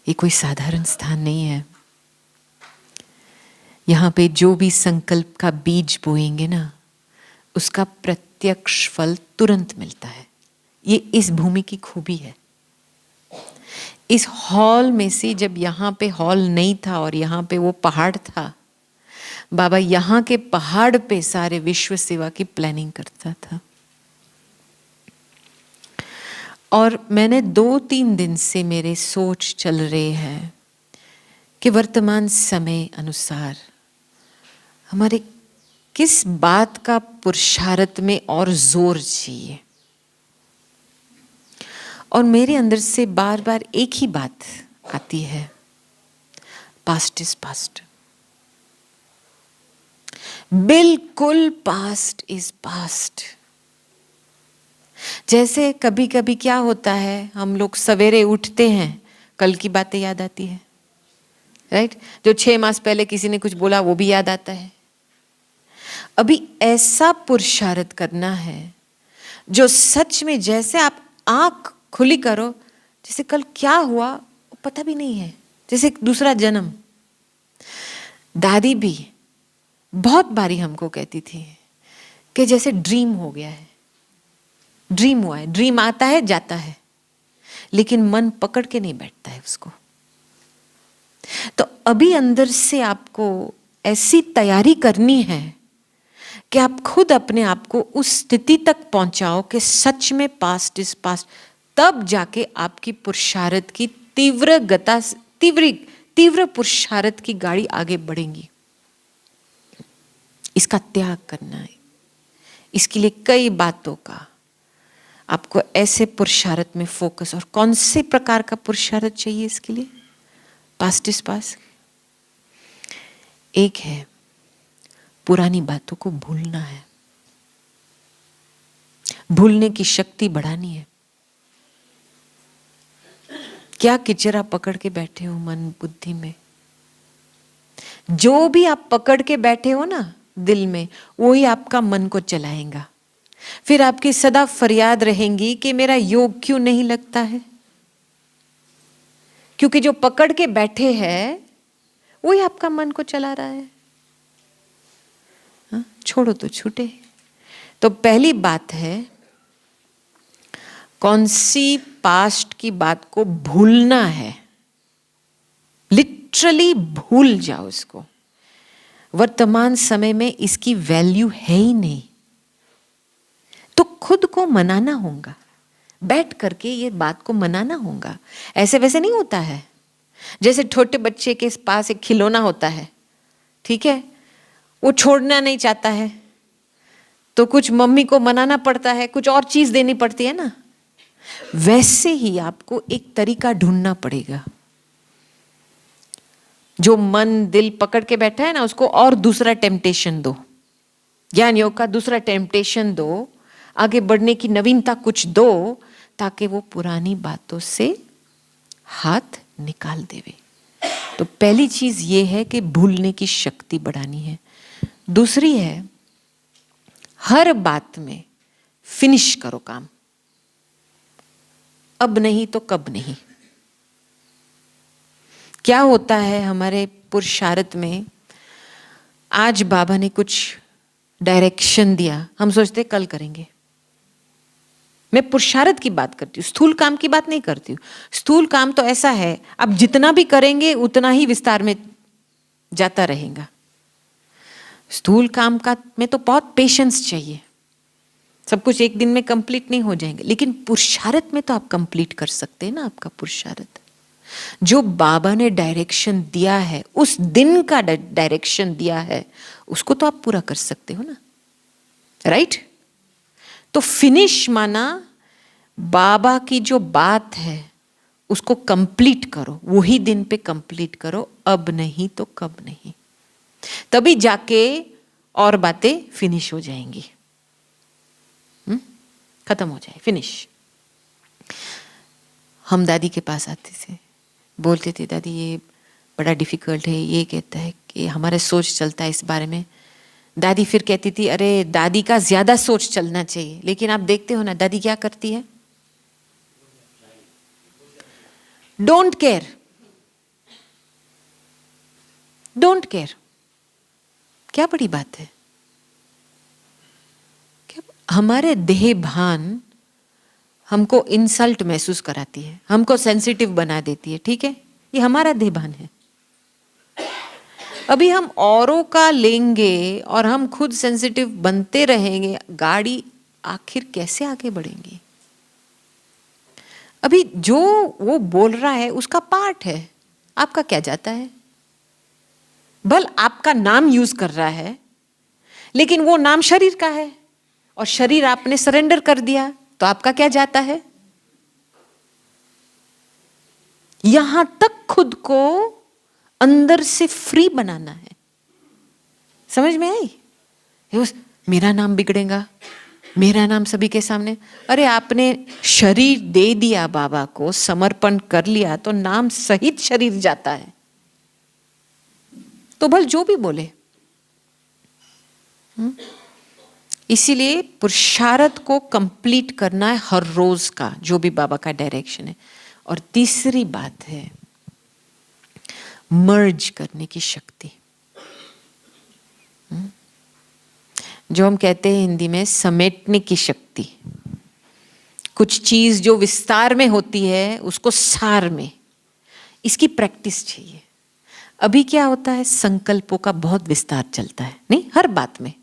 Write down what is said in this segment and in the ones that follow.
ये कोई साधारण स्थान नहीं है। यहाँ पे जो भी संकल्प का बीज बोएंगे ना, उसका प्रत्यक्ष फल तुरंत मिलता है। ये इस भूमि की खूबी है। इस हॉल में से जब यहाँ पे हॉल नहीं था और यहाँ पे वो पहाड़ था, बाबा यहाँ के पहाड़ पे सारे विश्व सेवा की प्लानिंग करता था। और मैंने 2-3 दिन से मेरे सोच चल रहे हैं कि वर्तमान समय अनुसार हमारे किस बात का पुरुषार्थ में और जोर चाहिए। और मेरे अंदर से बार बार एक ही बात आती है, पास्ट इज पास्ट। बिल्कुल पास्ट इज पास्ट। जैसे कभी कभी क्या होता है, हम लोग सवेरे उठते हैं, कल की बातें याद आती है, राइट? जो 6 मास पहले किसी ने कुछ बोला वो भी याद आता है। अभी ऐसा पुरुषार्थ करना है जो सच में, जैसे आप आंख खुली करो, जैसे कल क्या हुआ वो पता भी नहीं है, जैसे एक दूसरा जन्म। दादी भी बहुत बारी हमको कहती थी कि जैसे ड्रीम हो गया है, ड्रीम हुआ है। ड्रीम आता है जाता है, लेकिन मन पकड़ के नहीं बैठता है उसको। तो अभी अंदर से आपको ऐसी तैयारी करनी है कि आप खुद अपने आप को उस स्थिति तक पहुंचाओ कि सच में पास्ट इज पास्ट। तब जाके आपकी पुरुषार्थ की तीव्र पुरुषार्थ की गाड़ी आगे बढ़ेगी। इसका त्याग करना है। इसके लिए कई बातों का आपको ऐसे पुरुषार्थ में फोकस, और कौन से प्रकार का पुरुषार्थ चाहिए इसके लिए? Past is past. एक है पुरानी बातों को भूलना है, भूलने की शक्ति बढ़ानी है। क्या किचरा पकड़ के बैठे हो मन बुद्धि में? जो भी आप पकड़ के बैठे हो ना दिल में, वही आपका मन को चलाएगा। फिर आपकी सदा फरियाद रहेंगी कि मेरा योग क्यों नहीं लगता है, क्योंकि जो पकड़ के बैठे हैं वही आपका मन को चला रहा है। हाँ? छोड़ो तो छूटे। तो पहली बात है, कौन सी पास्ट की बात को भूलना है। लिटरली भूल जाओ इसको। वर्तमान समय में इसकी वैल्यू है ही नहीं। तो खुद को मनाना होगा, बैठ करके ये बात को मनाना होगा। ऐसे वैसे नहीं होता है। जैसे छोटे बच्चे के पास एक खिलौना होता है, ठीक है, वो छोड़ना नहीं चाहता है, तो कुछ मम्मी को मनाना पड़ता है, कुछ और चीज देनी पड़ती है ना। वैसे ही आपको एक तरीका ढूंढना पड़ेगा। जो मन दिल पकड़ के बैठा है ना, उसको और दूसरा टेम्पटेशन दो, ज्ञान योग का दूसरा टेम्पटेशन दो, आगे बढ़ने की नवीनता कुछ दो, ताकि वो पुरानी बातों से हाथ निकाल देवे। तो पहली चीज ये है कि भूलने की शक्ति बढ़ानी है। दूसरी है, हर बात में फिनिश करो काम। अब नहीं तो कब नहीं। क्या होता है हमारे पुरुषार्थ में, आज बाबा ने कुछ डायरेक्शन दिया, हम सोचते कल करेंगे। मैं पुरुषार्थ की बात करती हूँ, स्थूल काम की बात नहीं करती हूँ। स्थूल काम तो ऐसा है, अब जितना भी करेंगे उतना ही विस्तार में जाता रहेगा। स्थूल काम का में तो बहुत पेशेंस चाहिए, सब कुछ एक दिन में कंप्लीट नहीं हो जाएंगे। लेकिन पुरुषार्थ में तो आप कंप्लीट कर सकते हैं ना। आपका पुरुषार्थ जो बाबा ने डायरेक्शन दिया है, उस दिन का डायरेक्शन दिया है, उसको तो आप पूरा कर सकते हो ना, राइट? तो फिनिश माना बाबा की जो बात है उसको कंप्लीट करो, वही दिन पे कंप्लीट करो। अब नहीं तो कब नहीं। तभी जाके और बातें फिनिश हो जाएंगी, खत्म हो जाए, फिनिश। हम दादी के पास आते थे, बोलते थे दादी ये बड़ा डिफिकल्ट है, ये कहता है कि हमारे सोच चलता है इस बारे में। दादी फिर कहती थी अरे दादी का ज्यादा सोच चलना चाहिए। लेकिन आप देखते हो ना दादी क्या करती है, डोंट केयर। डोंट केयर, क्या बड़ी बात है। क्या हमारे देह भान हमको इंसल्ट महसूस कराती है, हमको सेंसिटिव बना देती है, ठीक है, ये हमारा देह भान है। अभी हम औरों का लेंगे और हम खुद सेंसिटिव बनते रहेंगे, गाड़ी आखिर कैसे आगे बढ़ेंगी। अभी जो वो बोल रहा है उसका पार्ट है, आपका क्या जाता है। भल आपका नाम यूज कर रहा है, लेकिन वो नाम शरीर का है और शरीर आपने सरेंडर कर दिया, तो आपका क्या जाता है। यहां तक खुद को अंदर से फ्री बनाना है। समझ में आई। मेरा नाम बिगड़ेगा, मेरा नाम सभी के सामने। अरे आपने शरीर दे दिया बाबा को, समर्पण कर लिया, तो नाम सहित शरीर जाता है। तो भल जो भी बोले। इसीलिए पुरुषार्थ को कंप्लीट करना है हर रोज का, जो भी बाबा का डायरेक्शन है। और तीसरी बात है मर्ज करने की शक्ति, जो हम कहते हैं हिंदी में समेटने की शक्ति। कुछ चीज जो विस्तार में होती है उसको सार में, इसकी प्रैक्टिस चाहिए। अभी क्या होता है, संकल्पों का बहुत विस्तार चलता है, नहीं हर बात में।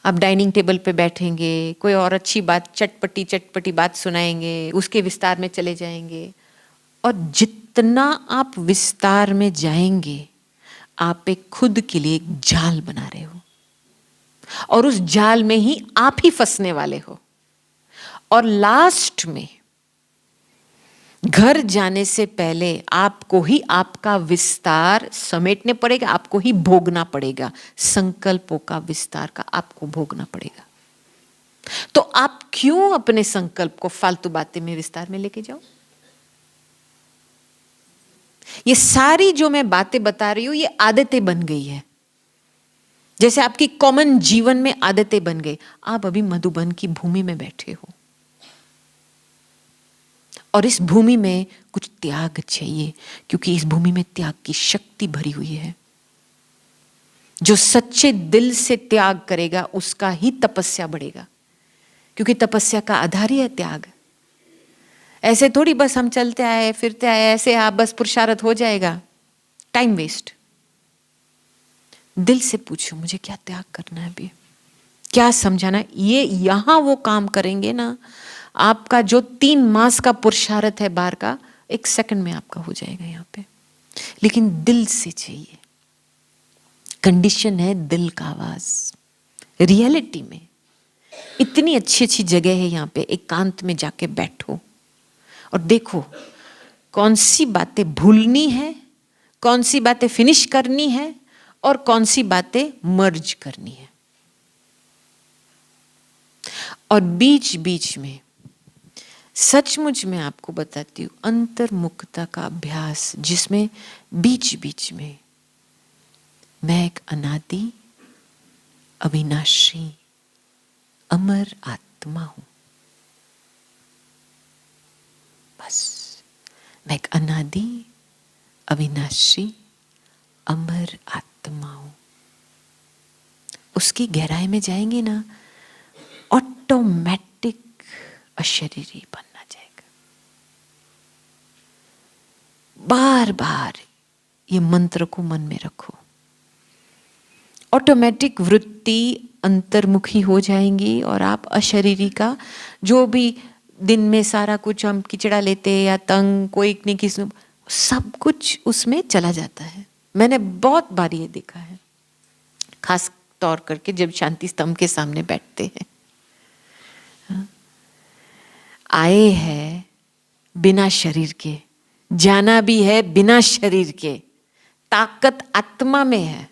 आप डाइनिंग टेबल पे बैठेंगे, कोई और अच्छी बात चटपटी चटपटी बात सुनाएंगे, उसके विस्तार में चले जाएंगे। और जितना आप विस्तार में जाएंगे, आप एक खुद के लिए एक जाल बना रहे हो, और उस जाल में ही आप ही फंसने वाले हो। और लास्ट में घर जाने से पहले आपको ही आपका विस्तार समेटने पड़ेगा, आपको ही भोगना पड़ेगा। संकल्पों का विस्तार का आपको भोगना पड़ेगा। तो आप क्यों अपने संकल्प को फालतू बातें में विस्तार में लेके जाओ। ये सारी जो मैं बातें बता रही हूं, ये आदतें बन गई है, जैसे आपकी कॉमन जीवन में आदतें बन गई। आप अभी मधुबन की भूमि में बैठे हो, और इस भूमि में कुछ त्याग चाहिए, क्योंकि इस भूमि में त्याग की शक्ति भरी हुई है। जो सच्चे दिल से त्याग करेगा उसका ही तपस्या बढ़ेगा, क्योंकि तपस्या का आधार ही है त्याग। ऐसे थोड़ी बस हम चलते आए फिरते आए, ऐसे आप बस पुरुषार्थ हो जाएगा, टाइम वेस्ट। दिल से पूछो मुझे क्या त्याग करना है, अभी क्या समझाना है। ये यहां वो काम करेंगे ना, आपका जो 3 मास का पुरुषार्थ है बाहर का, 1 सेकंड में आपका हो जाएगा यहाँ पे। लेकिन दिल से चाहिए, कंडीशन है दिल का आवाज। रियलिटी में इतनी अच्छी अच्छी जगह है यहाँ पे, एकांत में जाके बैठो और देखो कौन सी बातें भूलनी है, कौन सी बातें फिनिश करनी है, और कौन सी बातें मर्ज करनी है। और बीच बीच में सचमुच में आपको बताती हूँ अंतर्मुखता का अभ्यास, जिसमें बीच बीच में मैं एक अनादि अविनाशी अमर आत्मा हूं। बस मैं एक अनादि अविनाशी अमर आत्मा हूं। उसकी गहराई में जाएंगे ना, ऑटोमेटिक अशरीरी बनना जाएगा। बार बार ये मंत्र को मन में रखो, ऑटोमेटिक वृत्ति अंतर्मुखी हो जाएंगी, और आप अशरीरी का जो भी दिन में सारा कुछ हम किचड़ा लेते या तंग कोई नहीं किसी, सब कुछ उसमें चला जाता है। मैंने बहुत बार ये देखा है, खास तौर करके जब शांति स्तंभ के सामने बैठते हैं। आए हैं बिना शरीर के, जाना भी है बिना शरीर के, ताकत आत्मा में है।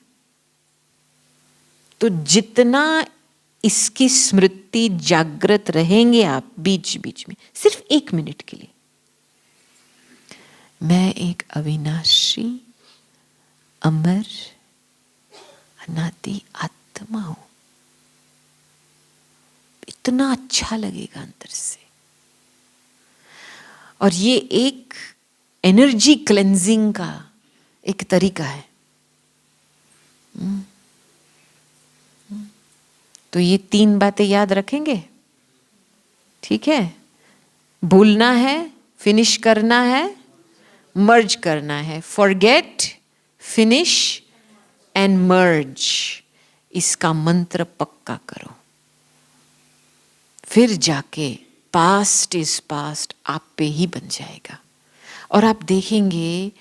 तो जितना इसकी स्मृति जागृत रहेंगे आप बीच बीच में, सिर्फ 1 मिनट के लिए, मैं एक अविनाशी अमर अनादि आत्मा हूं, इतना अच्छा लगेगा अंदर से। और ये एक एनर्जी क्लेंजिंग का एक तरीका है। तो ये 3 बातें याद रखेंगे, ठीक है? भूलना है, फिनिश करना है, मर्ज करना है। फॉरगेट, फिनिश एंड मर्ज, इसका मंत्र पक्का करो। फिर जाके पास्ट इज पास्ट आप पे ही बन जाएगा और आप देखेंगे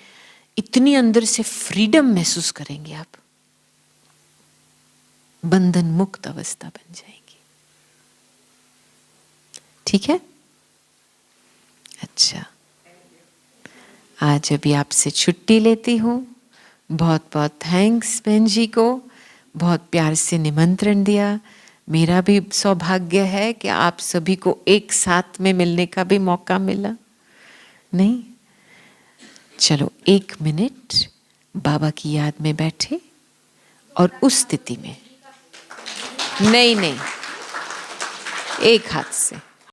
इतनी अंदर से फ्रीडम महसूस करेंगे आप, बंधन मुक्त अवस्था बन जाएगी। ठीक है? अच्छा, आज अभी आपसे छुट्टी लेती हूँ। बहुत बहुत थैंक्स बहन जी को, बहुत प्यार से निमंत्रण दिया। मेरा भी सौभाग्य है कि आप सभी को एक साथ में मिलने का भी मौका मिला। नहीं, चलो 1 मिनट बाबा की याद में बैठे और उस स्थिति में, नहीं, एक हाथ से